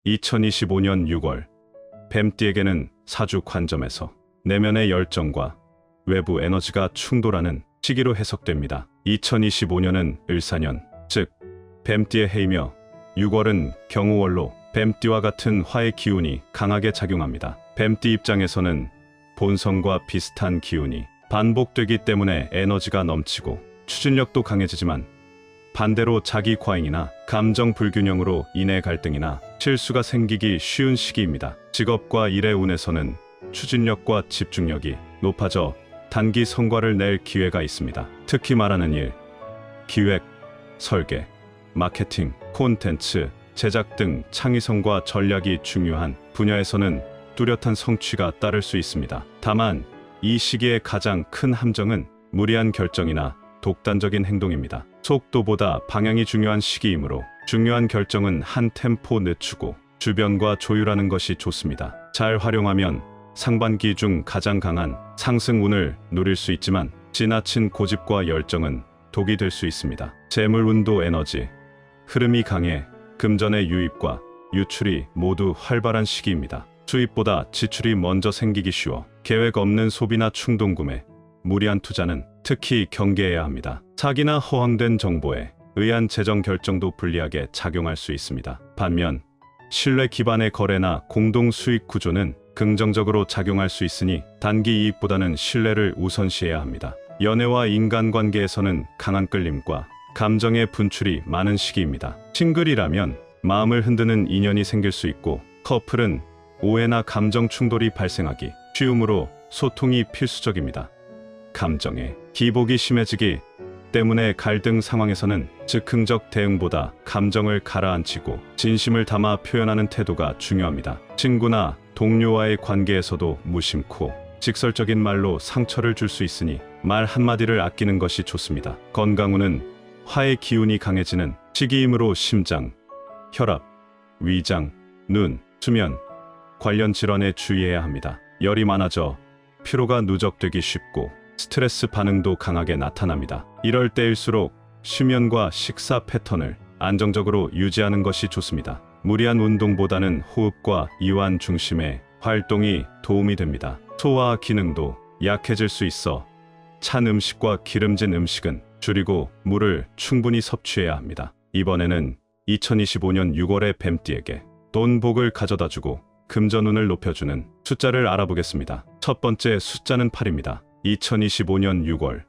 2025년 6월 뱀띠에게는 사주 관점에서 내면의 열정과 외부 에너지가 충돌하는 시기로 해석됩니다. 2025년은 을사년, 즉 뱀띠의 해이며 6월은 경우월로 뱀띠와 같은 화의 기운이 강하게 작용합니다. 뱀띠 입장에서는 본성과 비슷한 기운이 반복되기 때문에 에너지가 넘치고 추진력도 강해지지만, 반대로 자기 과잉이나 감정 불균형으로 인해 갈등이나 실수가 생기기 쉬운 시기입니다. 직업과 일의 운에서는 추진력과 집중력이 높아져 단기 성과를 낼 기회가 있습니다. 특히 말하는 일, 기획, 설계, 마케팅, 콘텐츠, 제작 등 창의성과 전략이 중요한 분야에서는 뚜렷한 성취가 따를 수 있습니다. 다만 이 시기의 가장 큰 함정은 무리한 결정이나 독단적인 행동입니다. 속도보다 방향이 중요한 시기이므로 중요한 결정은 한 템포 늦추고 주변과 조율하는 것이 좋습니다. 잘 활용하면 상반기 중 가장 강한 상승운을 누릴 수 있지만, 지나친 고집과 열정은 독이 될 수 있습니다. 재물 운도 에너지 흐름이 강해 금전의 유입과 유출이 모두 활발한 시기입니다. 수입보다 지출이 먼저 생기기 쉬워 계획 없는 소비나 충동 구매, 무리한 투자는 특히 경계해야 합니다. 사기나 허황된 정보에 의한 재정 결정도 불리하게 작용할 수 있습니다. 반면 신뢰 기반의 거래나 공동 수익 구조는 긍정적으로 작용할 수 있으니 단기 이익보다는 신뢰를 우선시해야 합니다. 연애와 인간관계에서는 강한 끌림과 감정의 분출이 많은 시기입니다. 싱글이라면 마음을 흔드는 인연이 생길 수 있고, 커플은 오해나 감정 충돌이 발생하기 쉬우므로 소통이 필수적입니다. 감정의 기복이 심해지기 때문에 갈등 상황에서는 즉흥적 대응보다 감정을 가라앉히고 진심을 담아 표현하는 태도가 중요합니다. 친구나 동료와의 관계에서도 무심코 직설적인 말로 상처를 줄 수 있으니 말 한마디를 아끼는 것이 좋습니다. 건강운은 화의 기운이 강해지는 시기이므로 심장, 혈압, 위장, 눈, 수면 관련 질환에 주의해야 합니다. 열이 많아져 피로가 누적되기 쉽고 스트레스 반응도 강하게 나타납니다. 이럴 때일수록 수면과 식사 패턴을 안정적으로 유지하는 것이 좋습니다. 무리한 운동보다는 호흡과 이완 중심의 활동이 도움이 됩니다. 소화 기능도 약해질 수 있어 찬 음식과 기름진 음식은 줄이고 물을 충분히 섭취해야 합니다. 이번에는 2025년 6월의 뱀띠에게 돈 복을 가져다주고 금전운을 높여주는 숫자를 알아보겠습니다. 첫 번째 숫자는 8입니다. 2025년 6월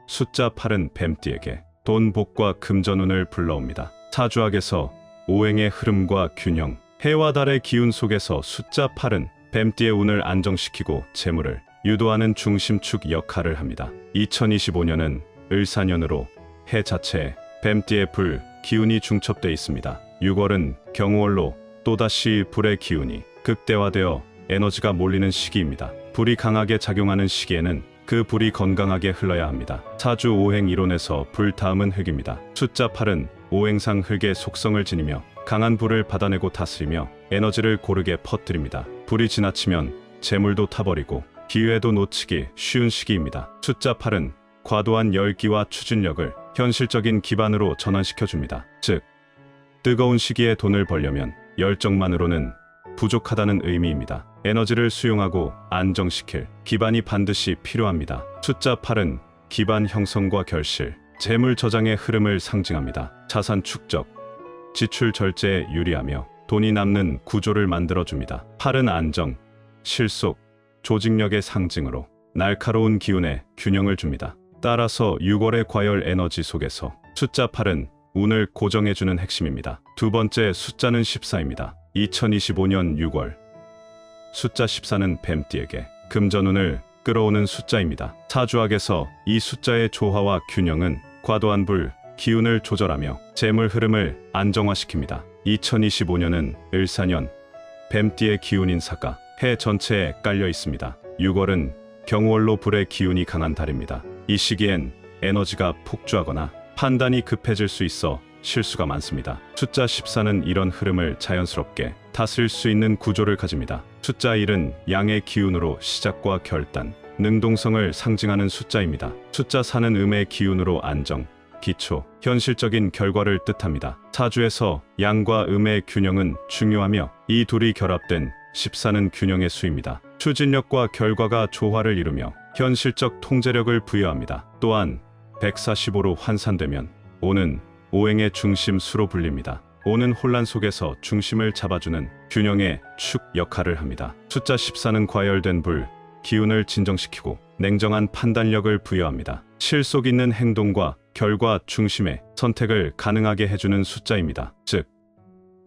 숫자 8은 뱀띠에게 돈 복과 금전운을 불러옵니다. 사주학에서 오행의 흐름과 균형, 해와 달의 기운 속에서 숫자 8은 뱀띠의 운을 안정시키고 재물을 유도하는 중심축 역할을 합니다. 2025년은 을사년으로 해 자체에 뱀띠의 불 기운이 중첩되어 있습니다. 6월은 경우월로 또다시 불의 기운이 극대화되어 에너지가 몰리는 시기입니다. 불이 강하게 작용하는 시기에는 그 불이 건강하게 흘러야 합니다. 사주 오행 이론에서 불 다음은 흙입니다. 숫자 8은 오행상 흙의 속성을 지니며 강한 불을 받아내고 다스리며 에너지를 고르게 퍼뜨립니다. 불이 지나치면 재물도 타버리고 기회도 놓치기 쉬운 시기입니다. 숫자 8은 과도한 열기와 추진력을 현실적인 기반으로 전환시켜줍니다. 즉, 뜨거운 시기에 돈을 벌려면 열정만으로는 부족하다는 의미입니다. 에너지를 수용하고 안정시킬 기반이 반드시 필요합니다. 숫자 8은 기반 형성과 결실, 재물 저장의 흐름을 상징합니다. 자산 축적, 지출 절제에 유리하며 돈이 남는 구조를 만들어줍니다. 8은 안정, 실속, 조직력의 상징으로 날카로운 기운에 균형을 줍니다. 따라서 6월의 과열 에너지 속에서 숫자 8은 운을 고정해주는 핵심입니다. 두 번째 숫자는 14입니다. 2025년 6월 숫자 14는 뱀띠에게 금전운을 끌어오는 숫자입니다. 사주학에서 이 숫자의 조화와 균형은 과도한 불, 기운을 조절하며 재물 흐름을 안정화시킵니다. 2025년은 을사년, 뱀띠의 기운인 사가, 해 전체에 깔려 있습니다. 6월은 경우월로 불의 기운이 강한 달입니다. 이 시기엔 에너지가 폭주하거나 판단이 급해질 수 있어 실수가 많습니다. 숫자 14는 이런 흐름을 자연스럽게 다스릴 수 있는 구조를 가집니다. 숫자 1은 양의 기운으로 시작과 결단, 능동성을 상징하는 숫자입니다. 숫자 4는 음의 기운으로 안정, 기초, 현실적인 결과를 뜻합니다. 사주에서 양과 음의 균형은 중요하며 이 둘이 결합된 14는 균형의 수입니다. 추진력과 결과가 조화를 이루며 현실적 통제력을 부여합니다. 또한 145로 환산되면 5는 오행의 중심 수로 불립니다. 5는 혼란 속에서 중심을 잡아주는 균형의 축 역할을 합니다. 숫자 14는 과열된 불, 기운을 진정시키고 냉정한 판단력을 부여합니다. 실속 있는 행동과 결과 중심의 선택을 가능하게 해주는 숫자입니다. 즉,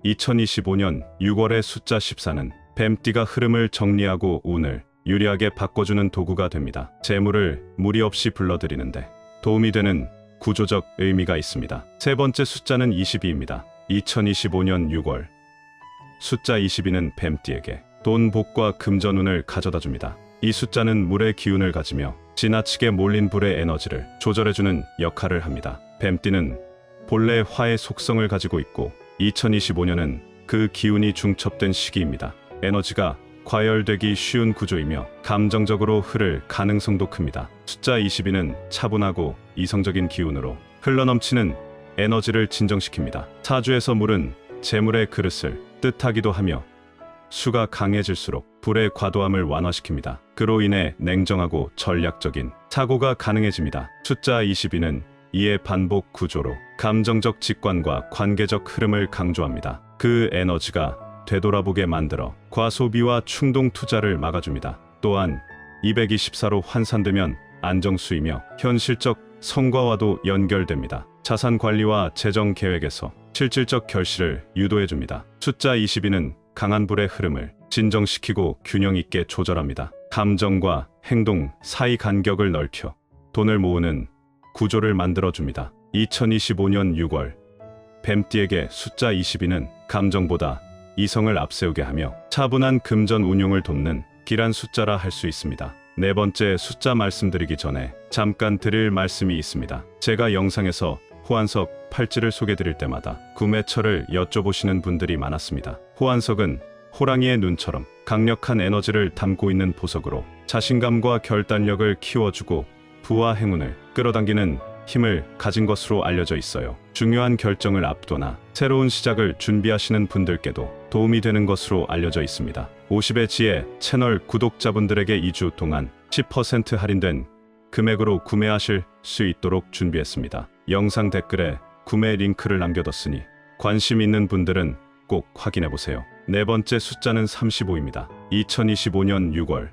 2025년 6월의 숫자 14는 뱀띠가 흐름을 정리하고 운을 유리하게 바꿔주는 도구가 됩니다. 재물을 무리 없이 불러들이는데 도움이 되는 구조적 의미가 있습니다. 세 번째 숫자는 22입니다. 2025년 6월 숫자 22는 뱀띠에게 돈, 복과 금전운을 가져다 줍니다. 이 숫자는 물의 기운을 가지며 지나치게 몰린 불의 에너지를 조절해주는 역할을 합니다. 뱀띠는 본래 화의 속성을 가지고 있고 2025년은 그 기운이 중첩된 시기입니다. 에너지가 과열되기 쉬운 구조이며 감정적으로 흐를 가능성도 큽니다. 숫자 22는 차분하고 이성적인 기운으로 흘러넘치는 에너지를 진정시킵니다. 사주에서 물은 재물의 그릇을 뜻하기도 하며 수가 강해질수록 불의 과도함을 완화시킵니다. 그로 인해 냉정하고 전략적인 사고가 가능해집니다. 숫자 22는 이의 반복 구조로 감정적 직관과 관계적 흐름을 강조합니다. 그 에너지가 되돌아보게 만들어 과소비와 충동 투자를 막아줍니다. 또한 224로 환산되면 안정수이며 현실적 성과와도 연결됩니다. 자산 관리와 재정 계획에서 실질적 결실을 유도해줍니다. 숫자 22는 강한 불의 흐름을 진정시키고 균형 있게 조절합니다. 감정과 행동 사이 간격을 넓혀 돈을 모으는 구조를 만들어줍니다. 2025년 6월 뱀띠에게 숫자 22는 감정보다 이성을 앞세우게 하며 차분한 금전 운용을 돕는 길한 숫자라 할 수 있습니다. 네 번째 숫자 말씀드리기 전에 잠깐 드릴 말씀이 있습니다. 제가 영상에서 호환석 팔찌를 소개드릴 때마다 구매처를 여쭤보시는 분들이 많았습니다. 호환석은 호랑이의 눈처럼 강력한 에너지를 담고 있는 보석으로 자신감과 결단력을 키워주고 부와 행운을 끌어당기는 힘을 가진 것으로 알려져 있어요. 중요한 결정을 앞두거나 새로운 시작을 준비하시는 분들께도 도움이 되는 것으로 알려져 있습니다. 50의 지혜 채널 구독자분들에게 2주 동안 10% 할인된 금액으로 구매하실 수 있도록 준비했습니다. 영상 댓글에 구매 링크를 남겨뒀으니 관심 있는 분들은 꼭 확인해보세요. 네 번째 숫자는 35입니다. 2025년 6월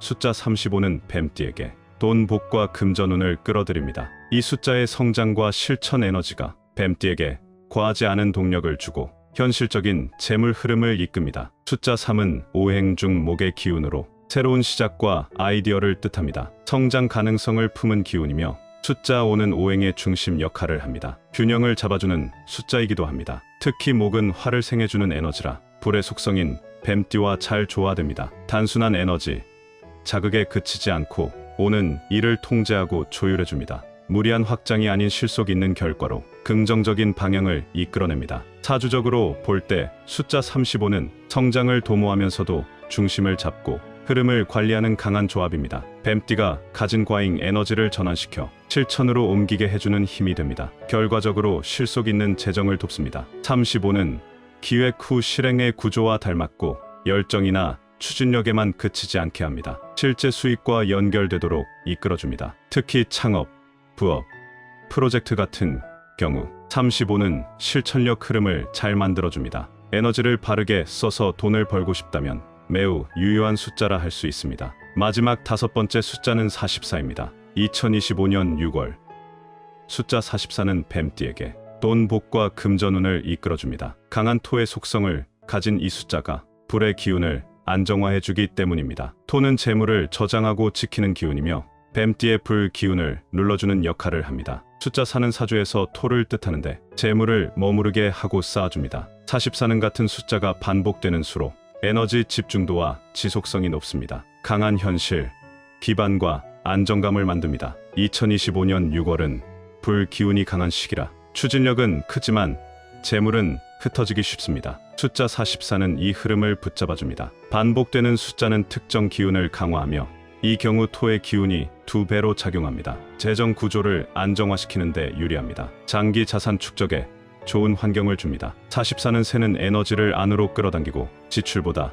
숫자 35는 뱀띠에게 돈, 복과 금전운을 끌어들입니다. 이 숫자의 성장과 실천 에너지가 뱀띠에게 과하지 않은 동력을 주고 현실적인 재물 흐름을 이끕니다. 숫자 3은 오행 중 목의 기운으로 새로운 시작과 아이디어를 뜻합니다. 성장 가능성을 품은 기운이며 숫자 5는 오행의 중심 역할을 합니다. 균형을 잡아주는 숫자이기도 합니다. 특히 목은 화를 생해주는 에너지라 불의 속성인 뱀띠와 잘 조화됩니다. 단순한 에너지, 자극에 그치지 않고 5는 이를 통제하고 조율해줍니다. 무리한 확장이 아닌 실속 있는 결과로 긍정적인 방향을 이끌어냅니다. 사주적으로 볼 때 숫자 35는 성장을 도모하면서도 중심을 잡고 흐름을 관리하는 강한 조합입니다. 뱀띠가 가진 과잉 에너지를 전환시켜 실천으로 옮기게 해주는 힘이 됩니다. 결과적으로 실속 있는 재정을 돕습니다. 35는 기획 후 실행의 구조와 닮았고 열정이나 추진력에만 그치지 않게 합니다. 실제 수익과 연결되도록 이끌어줍니다. 특히 창업, 부업, 프로젝트 같은 경우 35는 실천력 흐름을 잘 만들어줍니다. 에너지를 바르게 써서 돈을 벌고 싶다면 매우 유효한 숫자라 할 수 있습니다. 마지막 다섯 번째 숫자는 44입니다. 2025년 6월 숫자 44는 뱀띠에게 돈, 복과 금전운을 이끌어줍니다. 강한 토의 속성을 가진 이 숫자가 불의 기운을 안정화해주기 때문입니다. 토는 재물을 저장하고 지키는 기운이며 뱀띠의 불 기운을 눌러주는 역할을 합니다. 숫자 4는 사주에서 토를 뜻하는데 재물을 머무르게 하고 쌓아줍니다. 44는 같은 숫자가 반복되는 수로 에너지 집중도와 지속성이 높습니다. 강한 현실, 기반과 안정감을 만듭니다. 2025년 6월은 불 기운이 강한 시기라 추진력은 크지만 재물은 흩어지기 쉽습니다. 숫자 44는 이 흐름을 붙잡아줍니다. 반복되는 숫자는 특정 기운을 강화하며 이 경우 토의 기운이 2배로 작용합니다. 재정 구조를 안정화시키는 데 유리합니다. 장기 자산 축적에 좋은 환경을 줍니다. 44는 새는 에너지를 안으로 끌어당기고 지출보다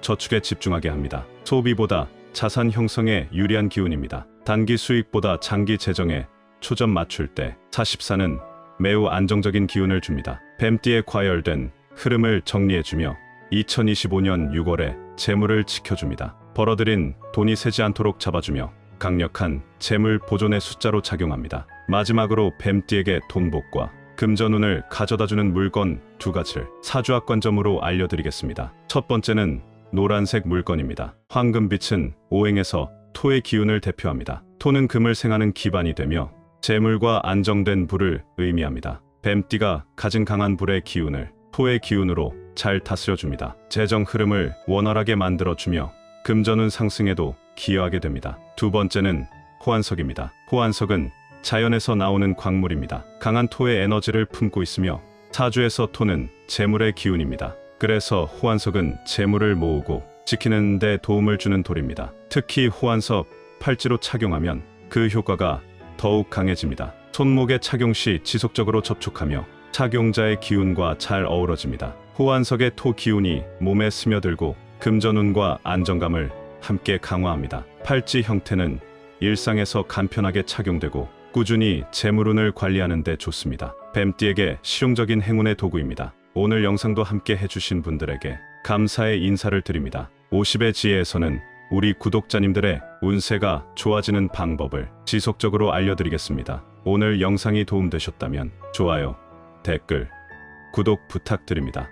저축에 집중하게 합니다. 소비보다 자산 형성에 유리한 기운입니다. 단기 수익보다 장기 재정에 초점 맞출 때 44는 매우 안정적인 기운을 줍니다. 뱀띠에 과열된 흐름을 정리해주며 2025년 6월에 재물을 지켜줍니다. 벌어들인 돈이 새지 않도록 잡아주며 강력한 재물 보존의 숫자로 작용합니다. 마지막으로 뱀띠에게 돈복과 금전운을 가져다주는 물건 2가지를 사주학 관점으로 알려드리겠습니다. 첫 번째는 노란색 물건입니다. 황금빛은 오행에서 토의 기운을 대표합니다. 토는 금을 생하는 기반이 되며 재물과 안정된 부를 의미합니다. 뱀띠가 가진 강한 불의 기운을 토의 기운으로 잘 다스려줍니다. 재정 흐름을 원활하게 만들어주며 금전운 상승에도 기여하게 됩니다. 두 번째는 호환석입니다. 호환석은 자연에서 나오는 광물입니다. 강한 토의 에너지를 품고 있으며 사주에서 토는 재물의 기운입니다. 그래서 호환석은 재물을 모으고 지키는 데 도움을 주는 돌입니다. 특히 호환석 팔찌로 착용하면 그 효과가 더욱 강해집니다. 손목에 착용 시 지속적으로 접촉하며 착용자의 기운과 잘 어우러집니다. 호환석의 토 기운이 몸에 스며들고 금전운과 안정감을 함께 강화합니다. 팔찌 형태는 일상에서 간편하게 착용되고 꾸준히 재물운을 관리하는 데 좋습니다. 뱀띠에게 실용적인 행운의 도구입니다. 오늘 영상도 함께 해주신 분들에게 감사의 인사를 드립니다. 50의 지혜에서는 우리 구독자님들의 운세가 좋아지는 방법을 지속적으로 알려드리겠습니다. 오늘 영상이 도움되셨다면 좋아요, 댓글, 구독 부탁드립니다.